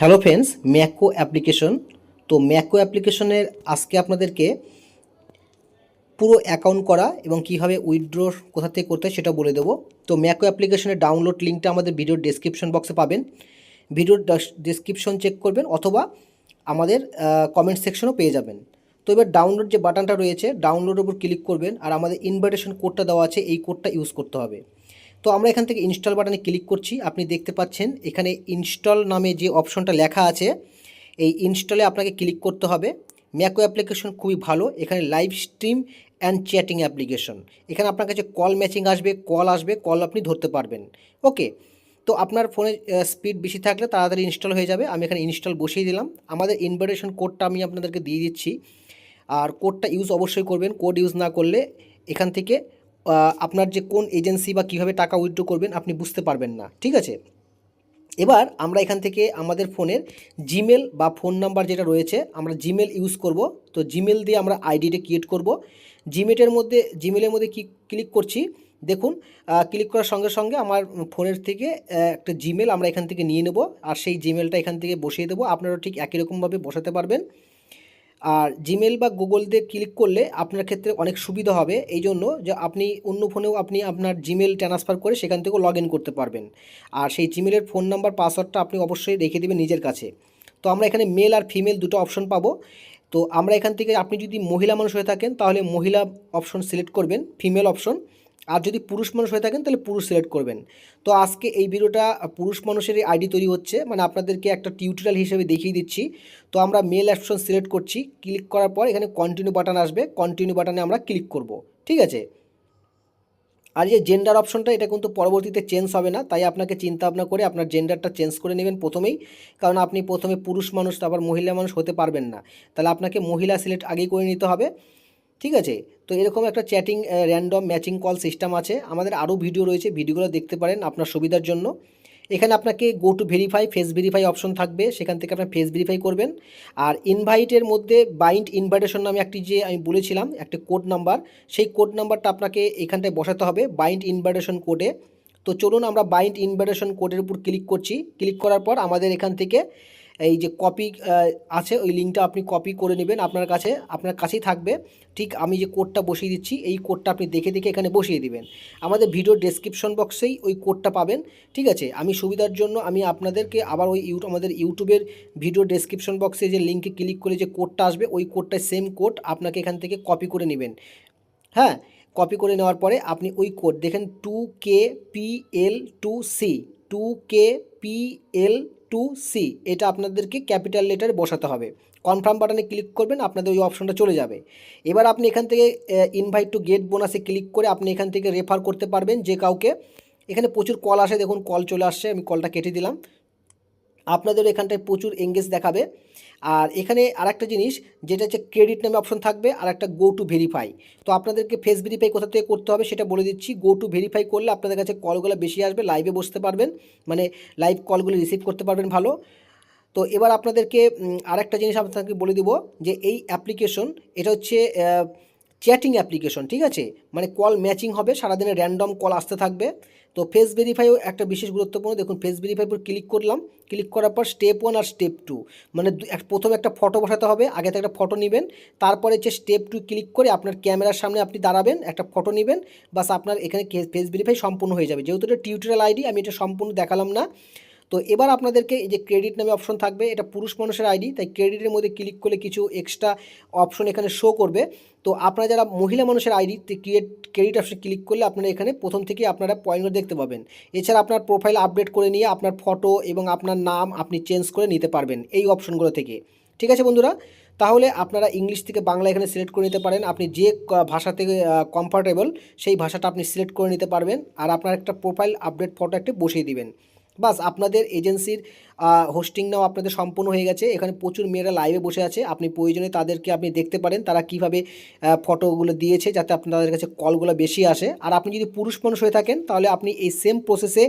Hello friends, ম্যাকো application. তো ম্যাকো অ্যাপ্লিকেশনের আজকে আপনাদেরকে পুরো অ্যাকাউন্ট করা এবং কিভাবে উইথড্র কোথা থেকে করতে হয় সেটা বলে দেবো। তো ম্যাকো অ্যাপ্লিকেশনের ডাউনলোড লিঙ্কটা আমাদের ভিডিওর ডেসক্রিপশন বক্সে পাবেন। ভিডিওর ডেসক্রিপশন চেক করবেন অথবা আমাদের কমেন্ট সেকশনও পেয়ে যাবেন। তো এবার ডাউনলোড যে বাটনটা রয়েছে, ডাউনলোডের উপর ক্লিক করবেন আর আমাদের ইনভাইটেশন কোডটা দেওয়া আছে, এই কোডটা ইউজ করতে হবে। তো আমরা এখান থেকে ইনস্টল বাটনে ক্লিক করছি। আপনি দেখতে পাচ্ছেন এখানে ইনস্টল নামে যে অপশনটা লেখা আছে, এই ইনস্টলে আপনাকে ক্লিক করতে হবে। ম্যাকো অ্যাপ্লিকেশন খুবই ভালো। এখানে live stream and chatting application. এখানে আপনার কাছে কল ম্যাচিং আসবে, কল আপনি ধরতে পারবেন। ওকে, তো আপনার ফোনে স্পিড বেশি থাকলে তাড়াতাড়ি ইনস্টল হয়ে যাবে। আমি এখানে ইনস্টল বসিয়ে দিলাম। আমাদের ইনভাইটেশন কোডটা আমি আপনাদেরকে দিয়ে দিচ্ছি, আর কোডটা ইউজ অবশ্যই করবেন। কোড ইউজ না করলে এখান থেকে আপনার যে কোন এজেন্সি বা কীভাবে টাকা উইথড্র করবেন আপনি বুঝতে পারবেন না, ঠিক আছে। এবার আমরা এখান থেকে আমাদের ফোনের জিমেল বা ফোন নাম্বার যেটা রয়েছে, আমরা জিমেল ইউজ করব। তো জিমেল দিয়ে আমরা আইডিটা ক্রিয়েট করব। জিমেলের মধ্যে ক্লিক করছি। দেখুন, ক্লিক করার সঙ্গে সঙ্গে আমার ফোনের থেকে একটা জিমেল আমরা এখান থেকে নিয়ে নেব, আর সেই জিমেলটা এখান থেকে বসিয়ে দেবো। আপনারাও ঠিক একই রকমভাবে বসাতে পারবেন। আর জিমেল বা গুগল দিয়ে ক্লিক করলে আপনার ক্ষেত্রে অনেক সুবিধা হবে, এই জন্য যে আপনি অন্য ফোনেও আপনি আপনার জিমেল ট্রান্সফার করে সেখান থেকেও লগ ইন করতে পারবেন। আর সেই জিমেলের ফোন নাম্বার পাসওয়ার্ডটা আপনি অবশ্যই রেখে দেবেন নিজের কাছে। তো আমরা এখানে মেল আর ফিমেল দুটো অপশন পাবো। তো আমরা এখান থেকে, আপনি যদি মহিলা মানুষ হয়ে থাকেন তাহলে মহিলা অপশন সিলেক্ট করবেন, ফিমেল অপশন। আর যদি পুরুষ মানুষ হয়ে থাকেন তাহলে পুরুষ সিলেক্ট করবেন। তো আজকে এই ভিডিওটা পুরুষ মানুষের আইডি তৈরি হচ্ছে, মানে আপনাদেরকে একটা টিউটোরিয়াল হিসেবে দেখিয়ে দিচ্ছি। তো আমরা মেল অপশন সিলেক্ট করছি। ক্লিক করার পর এখানে কন্টিনিউ বাটন আসবে, কন্টিনিউ বাটনে আমরা ক্লিক করব, ঠিক আছে। আর যে জেন্ডার অপশনটা, এটা কিন্তু পরবর্তীতে চেঞ্জ হবে না, তাই আপনাকে চিন্তা ভাবনা করে আপনার জেন্ডারটা চেঞ্জ করে নেবেন প্রথমেই। কারণ আপনি প্রথমে পুরুষ মানুষ তারপর মহিলা মানুষ হতে পারবেন না, তাহলে আপনাকে মহিলা সিলেক্ট আগেই করে নিতে হবে, ঠিক আছে। তো এরকম একটা chatting random matching call system আছে। আমাদের আরও ভিডিও রয়েছে, ভিডিওগুলো দেখতে পারেন আপনার সুবিধার জন্য। এখানে আপনাকে go to verify, face verify option থাকবে, সেখান থেকে আপনার ফেস ভেরিফাই করবেন। আর ইনভাইটের মধ্যে বাইন্ড ইনভাইটেশন নামে একটি, যে আমি বলেছিলাম একটা কোড নাম্বার, সেই কোড নাম্বারটা আপনাকে এখানটায় বসাতে হবে বাইন্ড ইনভাইটেশন কোডে। তো চলুন আমরা বাইন্ড ইনভাইটেশন কোডের উপর ক্লিক করছি। ক্লিক করার পর আমাদের এখান থেকে এই যে কপি আছে, ওই লিঙ্কটা আপনি কপি করে নেবেন, আপনার কাছেই থাকবে। ঠিক আমি যে কোডটা বসিয়ে দিচ্ছি, এই কোডটা আপনি দেখে দেখে এখানে বসিয়ে দিবেন। আমাদের ভিডিওর ডেসক্রিপশন বক্সেই ওই কোডটা পাবেন, ঠিক আছে। আমি সুবিধার জন্য আমি আপনাদেরকে আবার ওই আমাদের ইউটিউবের ভিডিও ডেসক্রিপশন বক্সে যে লিঙ্কে ক্লিক করে যে কোডটা আসবে, ওই কোডটা সেম কোড আপনাকে এখান থেকে কপি করে নেবেন। হ্যাঁ, কপি করে নেওয়ার পরে আপনি ওই কোড দেখেন, 2KPL2C, 2KPL2C, এটা আপনাদেরকে ক্যাপিটাল লেটারে বসাতে হবে। কনফার্ম বাটনে ক্লিক করবেন, আপনাদের ওই অপশনটা চলে যাবে। এবার আপনি এখান থেকে ইনভাইট টু গেট বোনাসে ক্লিক করে আপনি এখান থেকে রেফার করতে পারবেন যে কাউকে। এখানে প্রচুর কল আসে, দেখুন কল চলে আসছে, আমি কলটা কেটে দিলাম। আপনাদের এখানটায় প্রচুর এঙ্গেজ দেখাবে। আর এখানে আরেকটা জিনিস, যেটা হচ্ছে ক্রেডিট নামে অপশন থাকবে, আর একটা গো টু ভেরিফাই। তো আপনাদেরকে ফেস ভেরিফাই কোথা থেকে করতে হবে সেটা বলে দিচ্ছি। গো টু ভেরিফাই করলে আপনাদের কাছে কলগুলো বেশি আসবে, লাইভে বসতে পারবেন, মানে লাইভ কলগুলো রিসিভ করতে পারবেন ভালো। তো এবার আপনাদেরকে আরেকটা জিনিস আপনাদেরকে বলে দিব, যে এই অ্যাপ্লিকেশন, এটা হচ্ছে চ্যাটিং অ্যাপ্লিকেশন, ঠিক আছে। মানে কল ম্যাচিং হবে, সারাদিনে র্যান্ডম কল আসতে থাকবে। তো ফেস ভেরিফাইও একটা বিশেষ গুরুত্বপূর্ণ। দেখুন, ফেস ভেরিফাই উপর ক্লিক করলাম। ক্লিক করার পর স্টেপ 1 আর স্টেপ 2, মানে প্রথমে একটা ফটো বসাতে হবে, আগে থেকে একটা ফটো নেবেন। তারপরে যে স্টেপ 2 ক্লিক করে আপনার ক্যামেরার সামনে আপনি দাঁড়াবেন, একটা ফটো নেবেন, বাস আপনার এখানে ফেস ভেরিফাই সম্পূর্ণ হয়ে যাবে। যেহেতু এটা টিউটোরিয়াল আইডি, আমি এটা সম্পূর্ণ দেখালাম না। তো এবার আপনাদেরকে এই যে ক্রেডিট নামে অপশন থাকবে, এটা পুরুষ মানুষের আইডি, তাই ক্রেডিটের মধ্যে ক্লিক করলে কিছু এক্সট্রা অপশন এখানে শো করবে। তো আপনারা যারা মহিলা মানুষের আইডি, ক্রেডিট অপশন ক্লিক করলে আপনারা এখানে প্রথম থেকে আপনারা পয়েন্টগুলো দেখতে পাবেন। এছাড়া আপনার প্রোফাইল আপডেট করে নিয়ে আপনার ফটো এবং আপনার নাম আপনি চেঞ্জ করে নিতে পারবেন এই অপশনগুলো থেকে, ঠিক আছে বন্ধুরা। তাহলে আপনারা ইংলিশ থেকে বাংলা এখানে সিলেক্ট করে নিতে পারেন। আপনি যে ভাষা থেকে কমফর্টেবল সেই ভাষাটা আপনি সিলেক্ট করে নিতে পারবেন। আর আপনার একটা প্রোফাইল আপডেট ফটো একটা বসিয়ে দিবেন। বাস আপনাদের এজেন্সির হোস্টিং নাও আপনাদের সম্পূর্ণ হয়ে গেছে। এখানে প্রচুর মেয়েরা লাইভে বসে আছে, আপনি প্রয়োজনে তাদেরকে আপনি দেখতে পারেন তারা কীভাবে ফটোগুলো দিয়েছে, যাতে আপনাদের কাছে কলগুলো বেশি আসে। আর আপনি যদি পুরুষ মানুষ হয়ে থাকেন তাহলে আপনি এই সেম প্রসেসে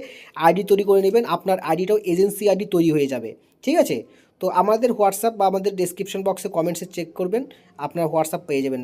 আইডি তৈরি করে নেবেন, আপনার আইডিটাও এজেন্সি আইডি তৈরি হয়ে যাবে, ঠিক আছে। তো আমাদের হোয়াটসঅ্যাপ বা আমাদের ডেসক্রিপশন বক্সে কমেন্টসে চেক করবেন, আপনার হোয়াটসঅ্যাপ পেয়ে যাবেন নাম্বার।